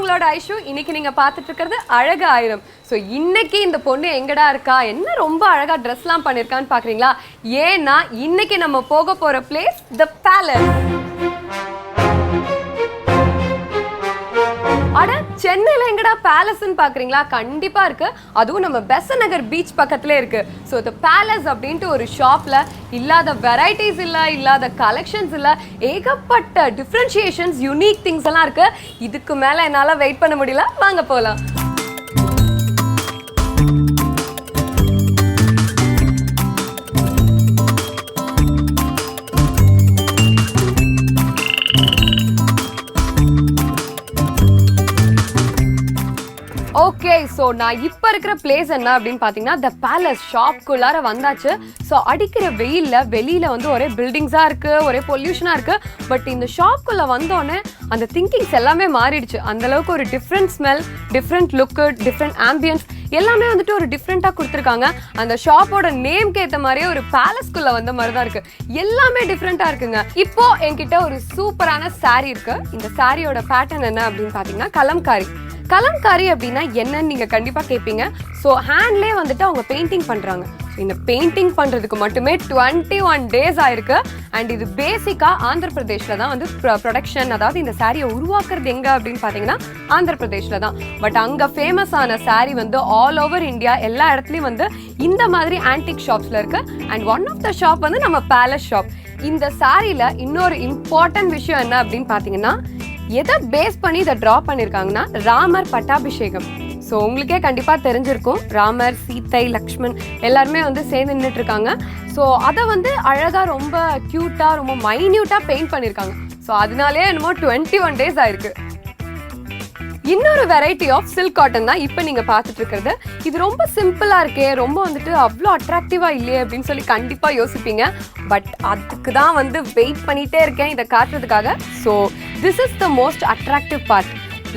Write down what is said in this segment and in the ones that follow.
உங்களோட ஐஷு. இன்னைக்கு நீங்க பார்த்துட்டு இருக்கிறது அழகு ஆயிரம். ஸோ இன்னைக்கு இந்த பொண்ணு எங்கடா இருக்கா, என்ன ரொம்ப அழகா ட்ரெஸ்லாம் பண்ணியிருக்கான்னு பார்க்குறீங்களா? ஏன்னா இன்னைக்கு நம்ம போக போற பிளேஸ் தி பேலஸ். அட சென்னையில எங்கடா பேலஸ்ன்னு பாக்குறீங்களா? கண்டிப்பா இருக்கு. அதுவும் நம்ம பெசன்ட் நகர் பீச் பக்கத்துல இருக்கு. ஸோ தி பேலஸ் அப்படின்ட்டு ஒரு ஷாப்ல இல்லாத வெரைட்டிஸ் இல்ல, இல்லாத கலெக்ஷன்ஸ் இல்ல, ஏகப்பட்ட டிஃபரன்ஷியேஷன்ஸ், யூனிக் திங்ஸ் எல்லாம் இருக்கு. இதுக்கு மேல என்னால வெயிட் பண்ண முடியல, வாங்க போலாம். ஓகே, ஸோ நான் இப்போ இருக்கிற பிளேஸ் என்ன அப்படின்னு பார்த்தீங்கன்னா த பேலஸ் ஷாப்குள்ளார வந்தாச்சு. ஸோ அடிக்கிற வெயிலில் வெளியில் வந்து ஒரே பில்டிங்ஸாக இருக்குது, ஒரே பொல்யூஷனாக இருக்குது. பட் இந்த ஷாப்குள்ளே வந்தோடனே அந்த திங்கிங்ஸ் எல்லாமே மாறிடுச்சு. அந்தளவுக்கு ஒரு டிஃப்ரெண்ட் ஸ்மெல், டிஃப்ரெண்ட் லுக்கு, டிஃப்ரெண்ட் ஆம்பியன்ஸ் எல்லாமே வந்துட்டு ஒரு டிஃப்ரெண்ட்டாக கொடுத்துருக்காங்க. அந்த ஷாப்போட நேம்க்கு ஏற்ற மாதிரியே ஒரு பேலஸ்குள்ளே வந்த மாதிரி தான் இருக்குது. எல்லாமே டிஃப்ரெண்ட்டாக இருக்குங்க. இப்போ என்கிட்ட ஒரு சூப்பரான சாரீ இருக்குது. இந்த சாரியோட பேட்டர்ன் என்ன அப்படின்னு பார்த்தீங்கன்னா கலம்காரி. கலம்காரி அப்படின்னா என்னன்னு நீங்கள் கண்டிப்பாக கேட்பீங்க. ஸோ ஹேண்ட்லேயே வந்துட்டு அவங்க பெயிண்டிங் பண்ணுறாங்க. ஸோ இந்த பெயிண்டிங் பண்ணுறதுக்கு மட்டுமே 21 days ஆயிருக்கு. அண்ட் இது பேசிக்காக ஆந்திர பிரதேஷில் தான் வந்து ப்ரொடக்ஷன், அதாவது இந்த சாரியை உருவாக்குறது எங்கே அப்படின்னு பார்த்தீங்கன்னா ஆந்திர பிரதேஷில் தான். பட் அங்கே ஃபேமஸான சாரீ வந்து ஆல் ஓவர் இந்தியா எல்லா இடத்துலையும் வந்து இந்த மாதிரி ஆன்டிக் ஷாப்ஸில் இருக்குது. And one of the shop வந்து நம்ம பேலஸ் ஷாப். இந்த சாரியில் இன்னொரு இம்பார்ட்டன்ட் விஷயம் என்ன அப்படின்னு பார்த்தீங்கன்னா, எதை பேஸ் பண்ணி இதை ட்ரா பண்ணியிருக்காங்கன்னா ராமர் பட்டாபிஷேகம். ஸோ உங்களுக்கே கண்டிப்பாக தெரிஞ்சிருக்கும், ராமர், சீத்தை, லக்ஷ்மண் எல்லாருமே வந்து சேர்ந்து நின்றுட்டு இருக்காங்க. ஸோ அதை வந்து அழகாக ரொம்ப க்யூட்டாக, ரொம்ப மைன்யூட்டாக பெயிண்ட் பண்ணியிருக்காங்க. ஸோ அதனாலே என்னமோ 21 days ஆயிருக்கு. இன்னொரு வெரைட்டி ஆஃப் சில்க் காட்டன் தான் இப்போ நீங்கள் பார்த்துட்டு இருக்கிறது. இது ரொம்ப சிம்பிளாக இருக்கே, ரொம்ப வந்துட்டு அவ்வளோ அட்ராக்டிவாக இல்லையே அப்படின்னு சொல்லி கண்டிப்பாக யோசிப்பீங்க. பட் அதுக்கு தான் வந்து வெயிட் பண்ணிகிட்டே இருக்கேன் இதை காட்டுறதுக்காக. So this is the most attractive part.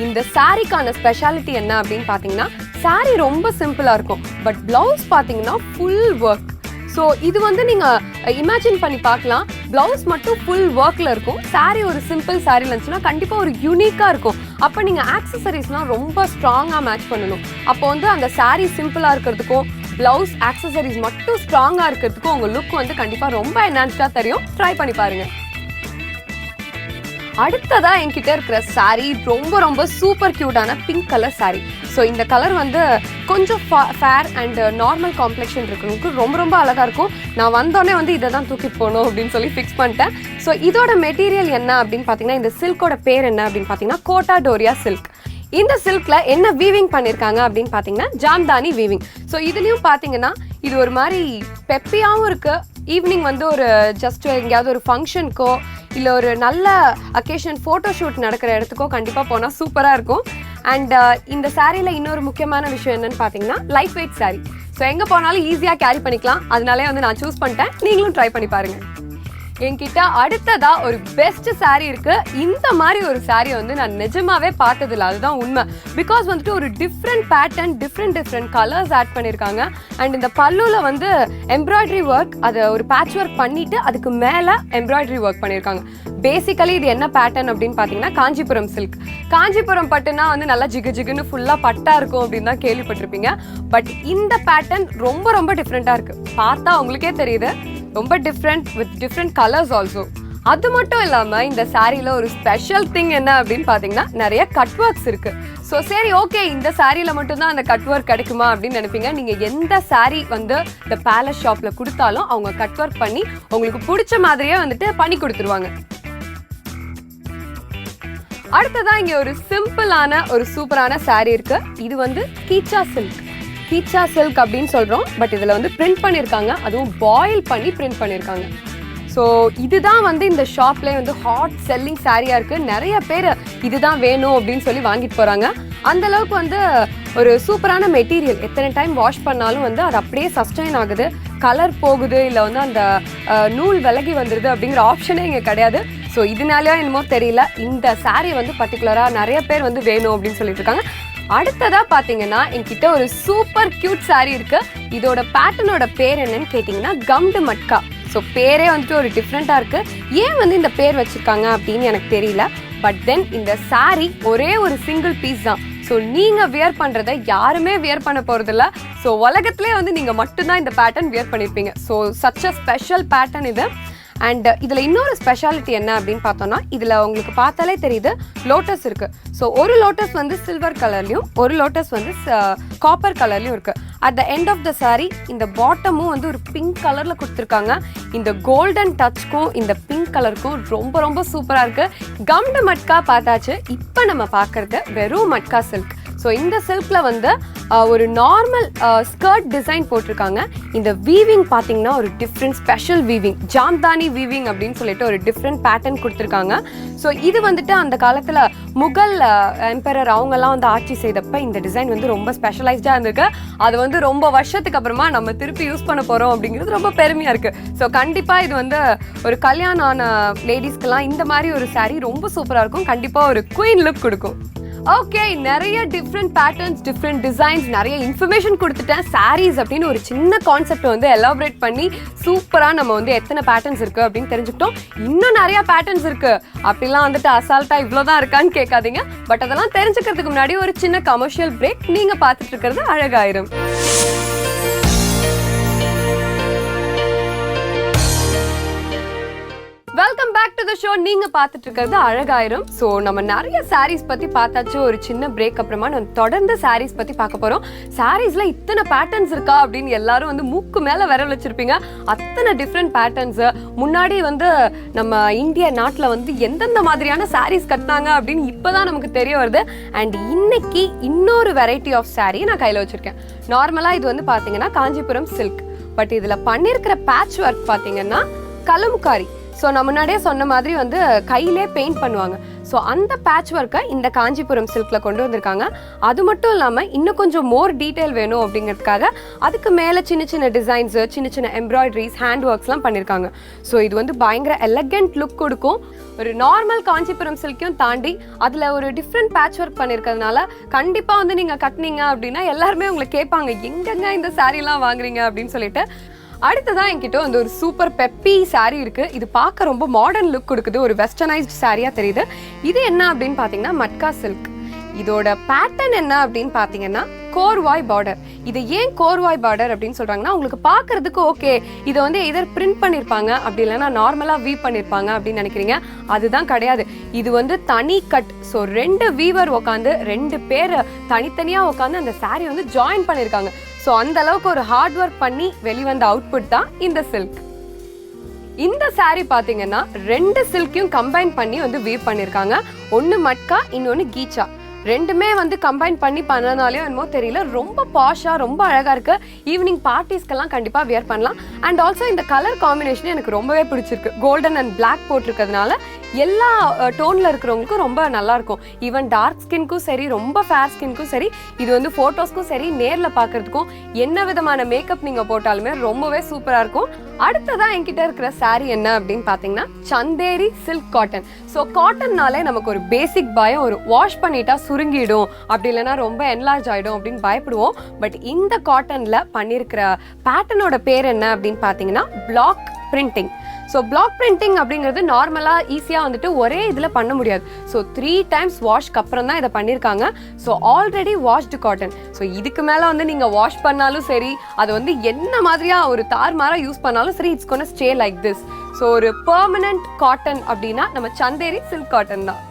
இந்த சாரீக்கான ஸ்பெஷாலிட்டி என்ன அப்படின்னு பார்த்தீங்கன்னா, சாரீ ரொம்ப சிம்பிளாக இருக்கும், பட் ப்ளவுஸ் பார்த்தீங்கன்னா ஃபுல் ஒர்க். ஸோ இது வந்து நீங்கள் இமேஜின் பண்ணி பார்க்கலாம், ப்ளவுஸ் மட்டும் ஃபுல் ஒர்க்கில் இருக்கும். சாரீ ஒரு சிம்பிள் சாரீல இருந்துச்சுன்னா கண்டிப்பாக ஒரு யூனிக்காக இருக்கும். அப்போ நீங்கள் ஆக்சசரிஸ்லாம் ரொம்ப ஸ்ட்ராங்காக மேட்ச் பண்ணணும். அப்போ வந்து அந்த சாரீ சிம்பிளாக இருக்கிறதுக்கும் ப்ளவுஸ் ஆக்சசரிஸ் மட்டும் ஸ்ட்ராங்காக இருக்கிறதுக்கும் உங்கள் லுக் வந்து கண்டிப்பாக ரொம்ப என்ஹான்ஸ்டாக தெரியும். ட்ரை பண்ணி பாருங்கள். அடுத்ததா என்கிட்ட இருக்கிற சாரீ ரொம்ப ரொம்ப சூப்பர் க்யூட்டான பிங்க் கலர் சாரீ. ஸோ இந்த கலர் வந்து கொஞ்சம் ஃபேர் அண்ட் நார்மல் காம்ப்ளெக்ஷன் இருக்கிறவங்களுக்கு ரொம்ப ரொம்ப அழகாக இருக்கும். நான் வந்தோடனே வந்து இதை தான் தூக்கிட்டு போகணும் அப்படின்னு சொல்லி ஃபிக்ஸ் பண்ணிட்டேன். ஸோ இதோட மெட்டீரியல் என்ன அப்படின்னு பார்த்தீங்கன்னா, இந்த சில்கோட பேர் என்ன அப்படின்னு பார்த்தீங்கன்னா கோட்டா டோரியா சில்க். இந்த சில்கில் என்ன வீவிங் பண்ணியிருக்காங்க அப்படின்னு பார்த்தீங்கன்னா ஜாம்தானி வீவிங். ஸோ இதுலேயும் பார்த்தீங்கன்னா இது ஒரு மாதிரி பெப்பியாகவும் இருக்குது. ஈவினிங் வந்து ஒரு ஜஸ்ட் எங்கேயாவது ஒரு ஃபங்க்ஷனுக்கோ இல்லை ஒரு நல்ல அக்கேஷன் ஃபோட்டோ ஷூட் நடக்கிற இடத்துக்கோ கண்டிப்பாக போனால் சூப்பராக இருக்கும். அண்ட் இந்த சாரியில் இன்னொரு முக்கியமான விஷயம் என்னன்னு பார்த்தீங்கன்னா லைட் வெயிட் சாரீ. ஸோ எங்கே போனாலும் ஈஸியாக கேரி பண்ணிக்கலாம். அதனாலே வந்து நான் சூஸ் பண்ணிட்டேன். நீங்களும் ட்ரை பண்ணி பாருங்கள். என்கிட்ட அடுத்ததா ஒரு பெஸ்ட் சாரீ இருக்கு. இந்த மாதிரி ஒரு சாரீ வந்து நான் நிஜமாவே பார்த்ததில்ல, அதுதான் உண்மை. பிகாஸ் வந்துட்டு ஒரு different pattern, different colours add பண்ணியிருக்காங்க. அண்ட் இந்த பல்லுல வந்து எம்ப்ராய்டரி ஒர்க், அதை ஒரு பேட்ச் ஒர்க் பண்ணிட்டு அதுக்கு மேலே எம்ப்ராய்டரி ஒர்க் பண்ணியிருக்காங்க. பேசிக்கலி இது என்ன பேட்டர்ன் அப்படின்னு பார்த்தீங்கன்னா காஞ்சிபுரம் சில்க். காஞ்சிபுரம் பட்டுனா வந்து நல்லா ஜிகுன்னு ஃபுல்லாக பட்டா இருக்கும் அப்படின்னு தான் கேள்விப்பட்டிருப்பீங்க. பட் இந்த பேட்டர்ன் ரொம்ப ரொம்ப டிஃப்ரெண்ட்டாக இருக்குது. பார்த்தா உங்களுக்கே தெரியுது, ரொம்ப different with different colours also. அது மட்டும் இல்லாமல் இந்த சாரியில் ஒரு ஸ்பெஷல் திங் என்ன அப்படின்னு பார்த்தீங்கன்னா நிறைய கட் ஒர்க்ஸ் இருக்குது. ஸோ சரி, ஓகே, இந்த சாரியில் மட்டும்தான் அந்த கட் ஒர்க் கிடைக்குமா அப்படின்னு நினைப்பீங்க. நீங்கள் எந்த சாரீ வந்து இந்த பேலஸ் ஷாப்பில் கொடுத்தாலும் அவங்க கட் ஒர்க் பண்ணி உங்களுக்கு பிடிச்ச மாதிரியே வந்துட்டு பண்ணி கொடுத்துருவாங்க. அடுத்ததான் இங்கே ஒரு சிம்பிளான ஒரு சூப்பரான சாரீ இருக்குது. இது வந்து கீச்சா சில்க். கீச்சா சில்க் அப்படின்னு சொல்கிறோம். பட் இதில் வந்து பிரிண்ட் பண்ணியிருக்காங்க, அதுவும் பாயில் பண்ணி பிரிண்ட் பண்ணியிருக்காங்க. ஸோ இதுதான் வந்து இந்த ஷாப்லேயே வந்து ஹாட் செல்லிங் சாரியாக இருக்குது. நிறைய பேர் இதுதான் வேணும் அப்படின்னு சொல்லி வாங்கிட்டு போகிறாங்க. அந்தளவுக்கு வந்து ஒரு சூப்பரான மெட்டீரியல். எத்தனை டைம் வாஷ் பண்ணாலும் வந்து அது அப்படியே சஸ்டைன் ஆகுது, கலர் போகுது, இல்லை வந்து அந்த நூல் விலகி வந்துடுது அப்படிங்கிற ஆப்ஷனே இங்கே கிடையாது. ஸோ இதனாலேயோ என்னமோ தெரியல, இந்த சாரீ வந்து பர்டிகுலராக நிறைய பேர் வந்து வேணும் அப்படின்னு சொல்லிட்டு இருக்காங்க. அடுத்ததா பாத்தீங்கன்னா என்கிட்ட ஒரு சூப்பர் கியூட் சாரீ இருக்கு. இதோட பேட்டர்னோட பேர் என்னன்னு கேட்டீங்கன்னா கம்டு மட்கா. ஸோ பேரே வந்துட்டு ஒரு டிஃப்ரெண்டா இருக்கு. ஏன் வந்து இந்த பேர் வச்சிருக்காங்க அப்படின்னு எனக்கு தெரியல. பட் தென் இந்த saree ஒரே ஒரு சிங்கிள் பீஸ் தான். ஸோ நீங்கள் வியர் பண்ணுறதை யாருமே வியர் பண்ண போகிறதில்ல. ஸோ உலகத்திலே வந்து நீங்கள் மட்டும்தான் இந்த பேட்டர்ன் வியர் பண்ணியிருப்பீங்க. So such a special pattern இது. அண்ட் இதில் இன்னொரு ஸ்பெஷாலிட்டி என்ன அப்படின்னு பார்த்தோன்னா, இதில் உங்களுக்கு பார்த்தாலே தெரியுது லோட்டஸ் இருக்குது. ஸோ ஒரு லோட்டஸ் வந்து சில்வர் கலர்லையும் ஒரு லோட்டஸ் வந்து காப்பர் கலர்லையும் இருக்குது. At the end of the saree இந்த பாட்டமும் வந்து ஒரு பிங்க் கலரில் கொடுத்துருக்காங்க. இந்த கோல்டன் டச்சுக்கும் இந்த பிங்க் கலருக்கும் ரொம்ப ரொம்ப சூப்பராக இருக்குது. கம்டு மட்கா பார்த்தாச்சு. இப்போ நம்ம பார்க்குறது வெறும் மட்கா சில்க். ஸோ இந்த சில்கில் வந்து ஒரு நார்மல் ஸ்கர்ட் டிசைன் போட்டிருக்காங்க. இந்த வீவிங் பார்த்தீங்கன்னா ஒரு different special weaving, Jamdani weaving அப்படின்னு சொல்லிட்டு ஒரு டிஃப்ரெண்ட் பேட்டர்ன் கொடுத்துருக்காங்க. ஸோ இது வந்துட்டு அந்த காலத்தில் முகல் எம்பரர் அவங்கெல்லாம் வந்து ஆட்சி செய்தப்ப இந்த டிசைன் வந்து ரொம்ப ஸ்பெஷலைஸ்டாக இருந்திருக்கு. அது வந்து ரொம்ப வருஷத்துக்கு அப்புறமா நம்ம திருப்பி யூஸ் பண்ண போகிறோம் அப்படிங்கிறது ரொம்ப பெருமையாக இருக்குது. ஸோ கண்டிப்பாக இது வந்து ஒரு கல்யாணம் ஆன லேடிஸ்க்கெல்லாம் இந்த மாதிரி ஒரு saree ரொம்ப சூப்பராக இருக்கும். கண்டிப்பாக ஒரு குயின் லுக் கொடுக்கும். ஓகே, நிறைய டிஃப்ரெண்ட் பேட்டர்ன்ஸ், டிஃப்ரெண்ட் டிசைன்ஸ், நிறைய இன்ஃபர்மேஷன் கொடுத்துட்டேன். சாரீஸ் அப்படின்னு ஒரு சின்ன கான்செப்ட் வந்து எலாபரேட் பண்ணி சூப்பராக நம்ம வந்து எத்தனை பேட்டர்ன்ஸ் இருக்குது அப்படின்னு தெரிஞ்சுக்கிட்டோம். இன்னும் நிறையா பேட்டர்ன்ஸ் இருக்குது. அப்படிலாம் வந்துட்டு அசால்ட்டாக இவ்வளோதான் இருக்கான்னு கேட்காதீங்க. பட் அதெல்லாம் தெரிஞ்சுக்கிறதுக்கு முன்னாடி ஒரு சின்ன கமர்ஷியல் பிரேக். நீங்கள் பார்த்துட்டு இருக்கிறது Azhagayiram. Welcome back to the show. நீங்க பார்த்துட்டு இருக்கிறது அழகாயிரம். ஸோ நம்ம நிறைய சாரீஸ் பத்தி பார்த்தாச்சு. ஒரு சின்ன பிரேக் அப்புறமா நம்ம தொடர்ந்து சாரீஸ் பத்தி பார்க்க போறோம். சாரீஸ்ல இத்தனை பேட்டர்ன்ஸ் இருக்கா அப்படின்னு எல்லாரும் வந்து மூக்கு மேல விரல் வச்சிருப்பீங்க. அத்தனை டிஃப்ரெண்ட் பேட்டர்ன்ஸ். முன்னாடி வந்து நம்ம இந்திய நாட்டில் வந்து எந்தெந்த மாதிரியான சாரீஸ் கட்டினாங்க அப்படின்னு இப்போதான் நமக்கு தெரிய வருது. அண்ட் இன்னைக்கு இன்னொரு வெரைட்டி ஆஃப் சாரீ நான் கையில் வச்சிருக்கேன். நார்மலாக இது வந்து பார்த்தீங்கன்னா காஞ்சிபுரம் சில்க். பட் இதில் பண்ணியிருக்கிற பேட்ச் ஒர்க் பார்த்தீங்கன்னா கலம்காரி. ஸோ நான் முன்னாடியே சொன்ன மாதிரி வந்து கையிலே பெயிண்ட் பண்ணுவாங்க. ஸோ அந்த பேட்ச் ஒர்க்கை இந்த காஞ்சிபுரம் சில்கில் கொண்டு வந்திருக்காங்க. அது மட்டும் இல்லாமல் இன்னும் கொஞ்சம் மோர் டீட்டெயில் வேணும் அப்படிங்கிறதுக்காக அதுக்கு மேலே சின்ன சின்ன டிசைன்ஸு, சின்ன சின்ன எம்ப்ராய்டரிஸ், ஹேண்ட் ஒர்க்ஸ்லாம் பண்ணியிருக்காங்க. ஸோ இது வந்து பயங்கர எலகண்ட் லுக் கொடுக்கும். ஒரு நார்மல் காஞ்சிபுரம் சில்க்கையும் தாண்டி அதில் ஒரு டிஃப்ரெண்ட் பேட்ச் ஒர்க் பண்ணியிருக்கிறதுனால கண்டிப்பாக வந்து நீங்கள் கட்டினீங்க அப்படின்னா எல்லாருமே உங்களை கேட்பாங்க, எங்கெங்க இந்த சாரீலாம் வாங்குறீங்க அப்படின்னு சொல்லிட்டு. அடுத்ததான் என்கிட்ட வந்து ஒரு சூப்பர் பெப்பி saree இருக்கு. இது பார்க்க ரொம்ப மாடர்ன் லுக் கொடுக்குது. ஒரு வெஸ்டர்னைஸ்ட் சாரியா தெரியுது. இது என்ன அப்படின்னு பார்த்தீங்கன்னா மட்கா சில்க். இதோட பேட்டர்ன் என்ன அப்படின்னு பார்த்தீங்கன்னா கோர்வாய் பார்டர். இது ஏன் கோர்வாய் பார்டர் அப்படின்னு சொல்றாங்கன்னா, உங்களுக்கு பார்க்கறதுக்கு ஓகே இதை வந்து எதர் பிரிண்ட் பண்ணியிருப்பாங்க அப்படி இல்லைன்னா நார்மலாக வீவ் பண்ணியிருப்பாங்க அப்படின்னு நினைக்கிறீங்க. அதுதான் கிடையாது. இது வந்து தனி கட். ஸோ 2 வீவர் உட்காந்து 2 பேர் தனித்தனியாக உட்காந்து அந்த saree வந்து ஜாயின் பண்ணியிருக்காங்க. ஸோ அந்த அளவுக்கு ஒரு ஹார்ட் ஒர்க் பண்ணி வெளிவந்த அவுட்புட் தான் இந்த சில்க். இந்த saree பார்த்தீங்கன்னா 2 சில்கையும் கம்பைன் பண்ணி வந்து வீவ் பண்ணியிருக்காங்க. ஒன்று மட்கா, இன்னொன்று கீச்சா. ரெண்டுமே வந்து கம்பைன் பண்ணி பண்ணனாலே என்னமோ தெரியல, ரொம்ப பாஷா, ரொம்ப அழகாக இருக்குது. ஈவினிங் பார்ட்டிஸ்க்கெல்லாம் கண்டிப்பாக வியர் பண்ணலாம். அண்ட் ஆல்சோ இந்த கலர் காம்பினேஷன் எனக்கு ரொம்பவே பிடிச்சிருக்கு. கோல்டன் அண்ட் பிளாக் போட்டிருக்கிறதுனால எல்லா டோனில் இருக்கிறவங்களுக்கும் ரொம்ப நல்லாயிருக்கும். ஈவன் டார்க் ஸ்கின்க்கும் சரி, ரொம்ப ஃபேர் ஸ்கின்க்கும் சரி, இது வந்து ஃபோட்டோஸ்க்கும் சரி, நேரில் பார்க்குறதுக்கும் என்ன விதமான மேக்கப் நீங்கள் போட்டாலுமே ரொம்பவே சூப்பராக இருக்கும். அடுத்ததான் என்கிட்ட இருக்கிற saree என்ன அப்படின்னு பார்த்தீங்கன்னா சந்தேரி சில்க் காட்டன். ஸோ காட்டன்னாலே நமக்கு ஒரு பேசிக் பயம், ஒரு வாஷ் பண்ணிட்டா சுருங்கிடும், அப்படி இல்லைன்னா ரொம்ப என்லார்ஜ் ஆகிடும் அப்படின்னு பயப்படுவோம். பட் இந்த காட்டனில் பண்ணியிருக்கிற பேட்டர்னோட பேர் என்ன அப்படின்னு பார்த்தீங்கன்னா block printing. So block printing அப்படிங்கிறது நார்மலாக ஈஸியாக வந்துட்டு ஒரே இதில் பண்ண முடியாது. ஸோ 3 times வாஷ்க்கு அப்புறம் தான் இதை பண்ணியிருக்காங்க. So already washed cotton. So இதுக்கு மேலே வந்து நீங்கள் வாஷ் பண்ணாலும் சரி, அது வந்து என்ன மாதிரியாக ஒரு தார்மாராக யூஸ் பண்ணாலும் சரி, it's gonna stay like this. So ஒரு பெர்மனன்ட் காட்டன் அப்படின்னா நம்ம சந்தேரி சில்க் காட்டன் தான்.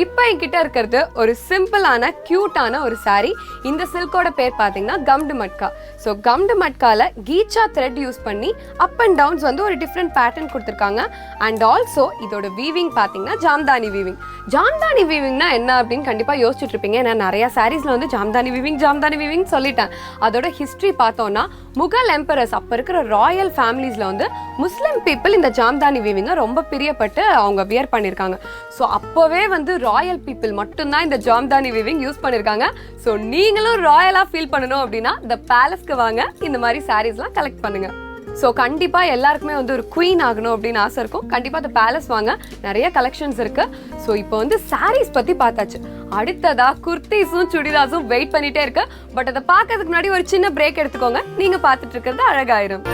இப்போ என்கிட்ட இருக்கிறது ஒரு சிம்பிளான கியூட்டான ஒரு saree. இந்த சில்கோட பேர் பார்த்தீங்கன்னா கம்டு மட்கா. ஸோ கம்டு மட்கால கீச்சா த்ரெட் யூஸ் பண்ணி அப் அண்ட் டவுன்ஸ் வந்து ஒரு டிஃப்ரெண்ட் பேட்டர்ன் கொடுத்துருக்காங்க. அண்ட் ஆல்சோ இதோட வீவிங் பார்த்தீங்கன்னா ஜாம்தானி வீவிங். ஜாம்தானி வீவிங்னா என்ன அப்படின்னு கண்டிப்பாக யோசிச்சுட்டு இருப்பீங்க. ஏன்னா நிறைய சாரீஸில் வந்து ஜாம்தானி வீவிங் சொல்லிட்டேன். அதோட ஹிஸ்ட்ரி பார்த்தோன்னா முகல் எம்பரர்ஸ், அப்போ இருக்கிற ராயல் ஃபேமிலிஸில் வந்து முஸ்லிம் பீப்புள் இந்த ஜாம்தானி வீவிங்கை ரொம்ப பிரியப்பட்டு அவங்க வியர் பண்ணியிருக்காங்க. ஸோ அப்போவே வந்து ராயல் பீப்புள் மட்டும்தான் இந்த ஜாம்தானி வீவிங் யூஸ் பண்ணியிருக்காங்க. ஸோ நீங்களும் ராயலாக ஃபீல் பண்ணணும் அப்படின்னா இந்த பேலஸ்க்கு வாங்க, இந்த மாதிரி சாரீஸ்லாம் கலெக்ட் பண்ணுங்க. ஸோ கண்டிப்பாக எல்லாருக்குமே வந்து ஒரு குயின் ஆகணும் அப்படின்னு ஆசை இருக்கும். கண்டிப்பாக அந்த பேலஸ் வாங்க, நிறைய கலெக்ஷன்ஸ் இருக்கு. ஸோ இப்போ வந்து சாரீஸ் பற்றி பார்த்தாச்சு. அடுத்ததா குர்த்திஸும் சுடிதாஸும் வெயிட் பண்ணிட்டே இருக்கு. பட் அதை பார்க்கறதுக்கு முன்னாடி ஒரு சின்ன பிரேக் எடுத்துக்கோங்க. நீங்க பார்த்துட்டு இருக்கிறது Azhagayiram.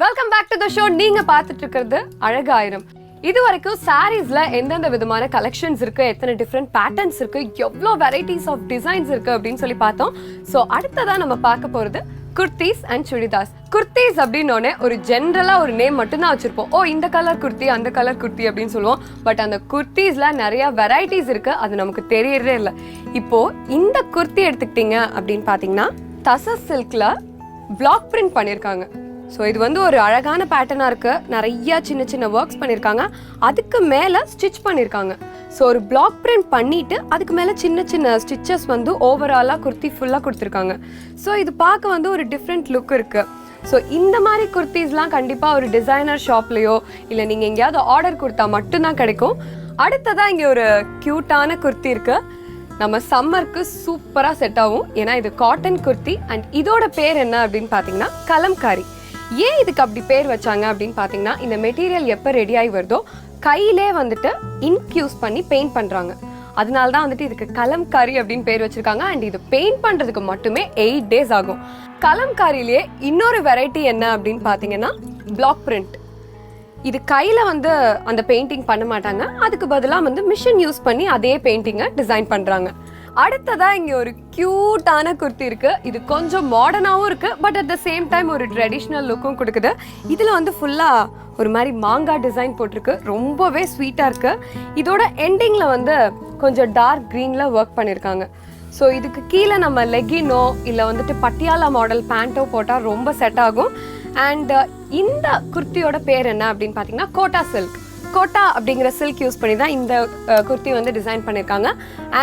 Welcome back to the show. நீங்க பார்த்துட்டு இருக்கிறது அழகாயிரம். இது வரைக்கும் சாரீஸ்ல எந்தெந்த விதமான கலெக்ஷன்ஸ் இருக்கு, எத்தனை டிஃப்ரெண்ட் பேட்டர்ன்ஸ் இருக்கு, எவ்வளோ வெரைட்டிஸ் ஆஃப் டிசைன்ஸ் இருக்கு அப்படின்னு சொல்லி பார்த்தோம். ஸோ அடுத்ததான் நம்ம பார்க்க போறது குர்த்திஸ் அண்ட் சுடிதாஸ். குர்த்திஸ் அப்படின்னோடனே ஒரு ஜென்ரலா ஒரு நேம் மட்டும்தான் வச்சிருப்போம். ஓ, இந்த கலர் குர்த்தி, அந்த கலர் குர்த்தி அப்படின்னு சொல்லுவோம். பட் அந்த குர்த்திஸ்ல நிறைய வெரைட்டிஸ் இருக்கு, அது நமக்கு தெரியறதே இல்லை. இப்போ இந்த குர்த்தி எடுத்துக்கிட்டீங்க அப்படின்னு பாத்தீங்கன்னா தசஸ் சில்க்ல பிளாக் பிரிண்ட் பண்ணியிருக்காங்க. ஸோ இது வந்து ஒரு அழகான பேட்டர்னாக இருக்குது. நிறையா சின்ன சின்ன ஒர்க்ஸ் பண்ணியிருக்காங்க, அதுக்கு மேலே ஸ்டிச் பண்ணியிருக்காங்க. ஸோ ஒரு பிளாக் பிரிண்ட் பண்ணிவிட்டு அதுக்கு மேலே சின்ன சின்ன ஸ்டிச்சஸ் வந்து ஓவராலாக குர்த்தி ஃபுல்லாக கொடுத்துருக்காங்க. ஸோ இது பார்க்க வந்து ஒரு டிஃப்ரெண்ட் லுக் இருக்குது. ஸோ இந்த மாதிரி குர்த்திஸ்லாம் கண்டிப்பாக ஒரு டிசைனர் ஷாப்லேயோ இல்லை நீங்கள் எங்கேயாவது ஆர்டர் கொடுத்தா மட்டும்தான் கிடைக்கும். அடுத்ததாக இங்கே ஒரு க்யூட்டான குர்த்தி இருக்குது. நம்ம சம்மருக்கு சூப்பராக செட் ஆகும். ஏன்னா இது காட்டன் குர்த்தி அண்ட் இதோட பேர் என்ன அப்படின்னு பார்த்தீங்கன்னா கலம்காரி. ஏன் இதுக்கு அப்படி பேர் வச்சாங்க அப்படின்னு பார்த்தீங்கன்னா, இந்த மெட்டீரியல் எப்போ ரெடி ஆகி வருதோ கையிலே வந்துட்டு இங்க் யூஸ் பண்ணி பெயிண்ட் பண்ணுறாங்க. அதனால தான் வந்துட்டு இதுக்கு கலம்காரி அப்படின்னு பேர் வச்சிருக்காங்க. அண்ட் இது பெயிண்ட் பண்ணுறதுக்கு மட்டுமே 8 days ஆகும். கலம்காரிலேயே இன்னொரு வெரைட்டி என்ன அப்படின்னு பார்த்தீங்கன்னா பிளாக் பிரிண்ட். இது கையில் வந்து அந்த பெயிண்டிங் பண்ண மாட்டாங்க, அதுக்கு பதிலாக வந்து மிஷின் யூஸ் பண்ணி அதே பெயிண்டிங்கை டிசைன் பண்ணுறாங்க. அடுத்ததா இங்கே ஒரு க்யூட்டான குர்த்தி இருக்குது. இது கொஞ்சம் மாடர்னாகவும் இருக்குது, but at the same time ஒரு ட்ரெடிஷ்னல் லுக்கும் கொடுக்குது. இதில் வந்து ஃபுல்லாக ஒரு மாதிரி மாங்காய் டிசைன் போட்டிருக்கு, ரொம்பவே ஸ்வீட்டாக இருக்குது. இதோட எண்டிங்கில் வந்து கொஞ்சம் டார்க் க்ரீனில் ஒர்க் பண்ணியிருக்காங்க. ஸோ இதுக்கு கீழே நம்ம லெகினோ இல்லை வந்துட்டு பட்டியாலா மாடல் பேண்ட்டோ போட்டால் ரொம்ப செட் ஆகும். அண்ட் இந்த குர்த்தியோட பேர் என்ன அப்படின்னு பார்த்தீங்கன்னா கோட்டா சில்க். கோட்டா அப்படிங்கிற சில்க் யூஸ் பண்ணி தான் இந்த குர்த்தி வந்து டிசைன் பண்ணியிருக்காங்க.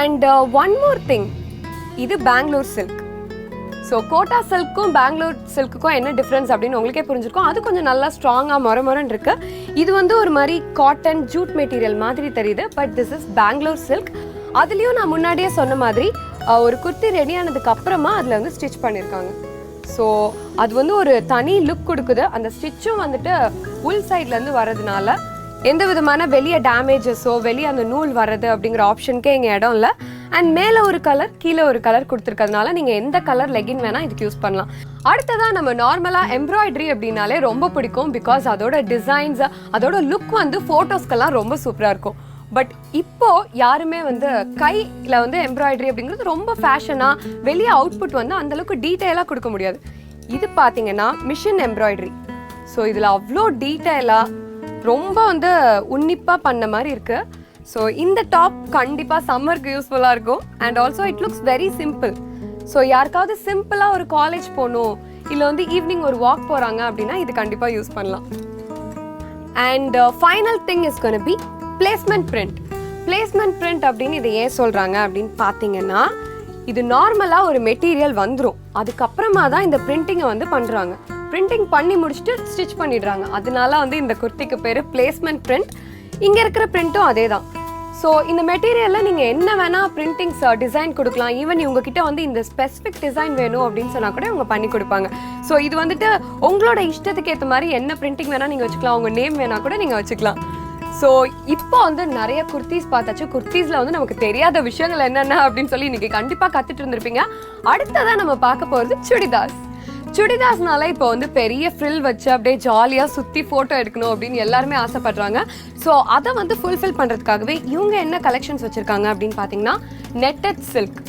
அண்ட் ஒன் மோர் திங், இது பெங்களூர் சில்க். ஸோ கோட்டா சில்க்கும் பெங்களூர் சில்க்குக்கும் என்ன டிஃப்ரென்ஸ் அப்படின்னு உங்களுக்கே புரிஞ்சிருக்கும். அது கொஞ்சம் நல்லா ஸ்ட்ராங்காக மொரமொரன்னு இருக்கு. இது வந்து ஒரு மாதிரி காட்டன் ஜூட் மெட்டீரியல் மாதிரி தெரியுது, but this is Bangalore silk. அதுலேயும் நான் முன்னாடியே சொன்ன மாதிரி ஒரு குர்த்தி ரெடி ஆனதுக்கு அப்புறமா அதில் வந்து ஸ்டிச் பண்ணியிருக்காங்க. ஸோ அது வந்து ஒரு தனி லுக் கொடுக்குது. அந்த ஸ்டிச்சும் வந்துட்டு உள் சைட்லேருந்து வர்றதுனால எந்த விதமான வெளியே டேமேஜஸோ வெளியே அந்த நூல் வர்றது அப்படிங்கிற ஆப்ஷனுக்கே இங்கே இடம் இல்லை. அண்ட் மேலே ஒரு கலர் கீழே ஒரு கலர் கொடுத்துருக்கிறதுனால நீங்கள் எந்த கலர் லெகின் வேணால் இதுக்கு யூஸ் பண்ணலாம். அடுத்ததான் நம்ம நார்மலாக எம்ப்ராய்டரி அப்படின்னாலே ரொம்ப பிடிக்கும். பிகாஸ் அதோட டிசைன்ஸ், அதோட லுக் வந்து ஃபோட்டோஸ்க்கெல்லாம் ரொம்ப சூப்பராக இருக்கும். பட் இப்போ யாருமே வந்து கையில் வந்து எம்ப்ராய்டரி அப்படிங்கிறது ரொம்ப ஃபேஷனாக வெளியே அவுட்புட் வந்து அந்தளவுக்கு டீட்டெயிலாக கொடுக்க முடியாது. இது பார்த்தீங்கன்னா மிஷின் எம்ப்ராய்டரி. ஸோ இதில் அவ்வளோ டீட்டெயிலாக ரொம்ப வந்து உன்னிப்பாக பண்ண மாதிரி இருக்குது. ஸோ இந்த டாப் கண்டிப்பாக சம்மருக்கு யூஸ்ஃபுல்லாக இருக்கும். And also it looks very simple. So யாருக்காவது சிம்பிளாக ஒரு காலேஜ் போகணும் இல்லை வந்து ஈவினிங் ஒரு வாக் போகிறாங்க அப்படின்னா இது கண்டிப்பாக யூஸ் பண்ணலாம். And final thing is gonna be placement print. Placement print அப்படின்னு இதை ஏன் சொல்கிறாங்க அப்படின்னு பார்த்தீங்கன்னா, இது நார்மலாக ஒரு மெட்டீரியல் வந்துடும், அதுக்கப்புறமா தான் இந்த பிரிண்டிங்கை வந்து பண்ணுறாங்க. பிரிண்டிங் பண்ணி முடிச்சுட்டு ஸ்டிச் பண்ணிடுறாங்க. அதனால வந்து இந்த குர்த்திக்கு பேர் பிளேஸ்மெண்ட் பிரிண்ட். இங்கே இருக்கிற பிரிண்ட்டும் அதே தான். ஸோ இந்த மெட்டீரியலில் நீங்கள் என்ன வேணால் பிரிண்டிங்ஸ் டிசைன் கொடுக்கலாம். ஈவன் இவங்ககிட்ட வந்து இந்த ஸ்பெசிஃபிக் டிசைன் வேணும் அப்படின்னு சொன்னால் கூட இவங்க பண்ணி கொடுப்பாங்க. ஸோ இது வந்துட்டு உங்களோட இஷ்டத்துக்கு ஏற்ற மாதிரி என்ன பிரிண்டிங் வேணால் நீங்கள் வச்சுக்கலாம், உங்கள் நேம் வேணால் கூட நீங்கள் வச்சுக்கலாம். ஸோ இப்போ வந்து நிறைய குர்த்திஸ் பார்த்தாச்சு. குர்த்திஸில் வந்து நமக்கு தெரியாத விஷயங்கள் என்னென்ன அப்படின்னு சொல்லி இன்றைக்கி கண்டிப்பாக கற்றுட்டு இருந்திருப்பீங்க. அடுத்ததான் நம்ம பார்க்க போகிறது சுடிதாஸ். சுடிதாஸ்னால இப்போ வந்து பெரிய ஃப்ரில் வச்சு அப்படியே ஜாலியாக சுற்றி ஃபோட்டோ எடுக்கணும் அப்படின்னு எல்லாருமே ஆசைப்படுறாங்க. ஸோ அதை வந்து ஃபுல்ஃபில் பண்ணுறதுக்காகவே இவங்க என்ன கலெக்ஷன்ஸ் வச்சுருக்காங்க அப்படின்னு பார்த்தீங்கன்னா நெட்டட் சில்க்.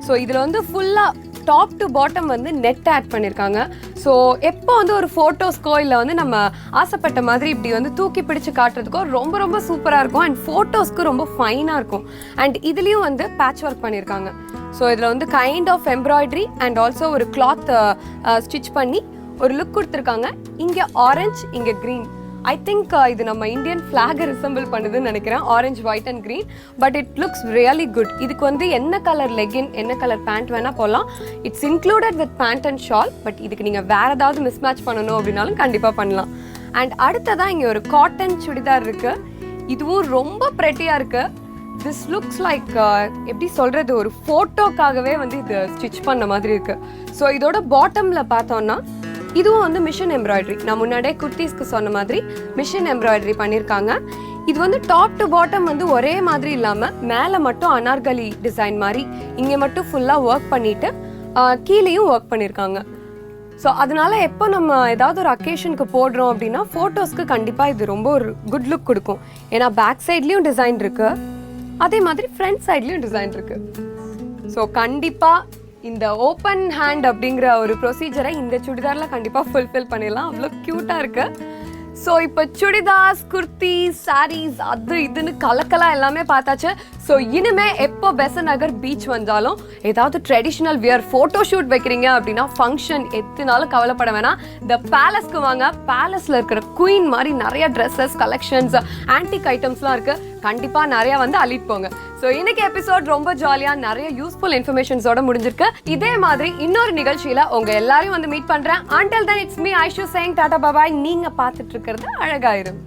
ஸோ இதில் வந்து ஃபுல்லாக டாப் டு பாட்டம் வந்து நெட் ஆட் பண்ணியிருக்காங்க. ஸோ எப்போ வந்து ஒரு ஃபோட்டோஸ்க்கோ இல்லை வந்து நம்ம ஆசைப்பட்ட மாதிரி இப்படி வந்து தூக்கி பிடிச்சு காட்டுறதுக்கோ ரொம்ப ரொம்ப சூப்பராக இருக்கும். அண்ட் ஃபோட்டோஸ்க்கு ரொம்ப ஃபைனாக இருக்கும். அண்ட் இதுலேயும் வந்து பேட்ச் ஒர்க் பண்ணியிருக்காங்க. ஸோ இதில் வந்து kind of embroidery and also ஒரு கிளாத் ஸ்டிச் பண்ணி ஒரு லுக் கொடுத்துருக்காங்க. இங்கே ஆரஞ்ச், இங்கே க்ரீன். ஐ திங்க் இது நம்ம இந்தியன் ஃப்ளாகை ரிசம்பிள் பண்ணுதுன்னு நினைக்கிறேன், orange, white and green. But it looks really good. இதுக்கு வந்து என்ன கலர் லெகின், என்ன கலர் பேண்ட் வேணால் போடலாம். It's included with pant and shawl. But இதுக்கு நீங்கள் வேறு ஏதாவது மிஸ் மேட்ச் பண்ணணும் அப்படின்னாலும் கண்டிப்பாக பண்ணலாம். அண்ட் அடுத்ததான் இங்கே ஒரு காட்டன் சுடிதார் இருக்குது. இதுவும் ரொம்ப ப்ரெட்டியாக இருக்குது. திஸ் லுக்ஸ் லைக் எப்படி சொல்கிறது, ஒரு ஃபோட்டோக்காகவே வந்து இது ஸ்டிச் பண்ண மாதிரி இருக்குது. ஸோ இதோட பாட்டமில் பார்த்தோன்னா இதுவும் வந்து மிஷின் எம்ப்ராய்டரி. நான் முன்னாடியே குர்த்திஸ்க்கு சொன்ன மாதிரி மிஷின் எம்ப்ராய்டரி பண்ணியிருக்காங்க. இது வந்து டாப் டு பாட்டம் வந்து ஒரே மாதிரி இல்லாமல் மேலே மட்டும் அனார்கலி டிசைன் மாதிரி இங்கே மட்டும் ஃபுல்லாக ஒர்க் பண்ணிவிட்டு கீழேயும் ஒர்க் பண்ணியிருக்காங்க. ஸோ அதனால எப்போ நம்ம ஏதாவது ஒரு அக்கேஷனுக்கு போடுறோம் அப்படின்னா ஃபோட்டோஸ்க்கு கண்டிப்பாக இது ரொம்ப ஒரு குட் லுக் கொடுக்கும். ஏன்னா பேக் சைட்லேயும் டிசைன் இருக்கு, அதே மாதிரி ஃப்ரண்ட் சைட்லேயும் டிசைன் இருக்கு. ஸோ கண்டிப்பாக இந்த ஓப்பன் ஹேண்ட் அப்படிங்கிற ஒரு ப்ரொசீஜரை இந்த சுடிதாரில் கண்டிப்பாக ஃபுல்ஃபில் பண்ணிடலாம். அவ்வளோ க்யூட்டாக இருக்கு. ஸோ இப்போ சுடிதார்ஸ், குர்த்தி, சாரீஸ் அது இதுன்னு கலக்கலாக எல்லாமே பார்த்தாச்சு. ஸோ இனிமே எப்போ பெசன்ட் நகர் பீச் வந்தாலும் ஏதாவது ட்ரெடிஷ்னல் வியர் ஃபோட்டோ ஷூட் வைக்கிறீங்க அப்படின்னா ஃபங்க்ஷன் எத்தனாலும் கவலைப்பட வேணாம், இந்த பேலஸ்க்கு வாங்க. பேலஸில் இருக்கிற குயின் மாதிரி நிறைய ட்ரெஸ்ஸஸ், கலெக்ஷன்ஸ், ஆன்டிக் ஐட்டம்ஸ்லாம் இருக்குது. கண்டிப்பாக நிறையா வந்து அள்ளிட்டு போங்க. ஸோ இன்னைக்கு எபிசோட் ரொம்ப ஜாலியாக நிறைய யூஸ்ஃபுல் இன்ஃபர்மேஷன்ஸோட முடிஞ்சிருக்கு. இதே மாதிரி இன்னொரு நிகழ்ச்சியில் உங்கள் எல்லாரையும் வந்து மீட் பண்ணுறேன். Until then, it's me, Aishu saying tata bye bye. நீங்கள் பார்த்துட்டு இருக்கிறது அழகாயிரும்.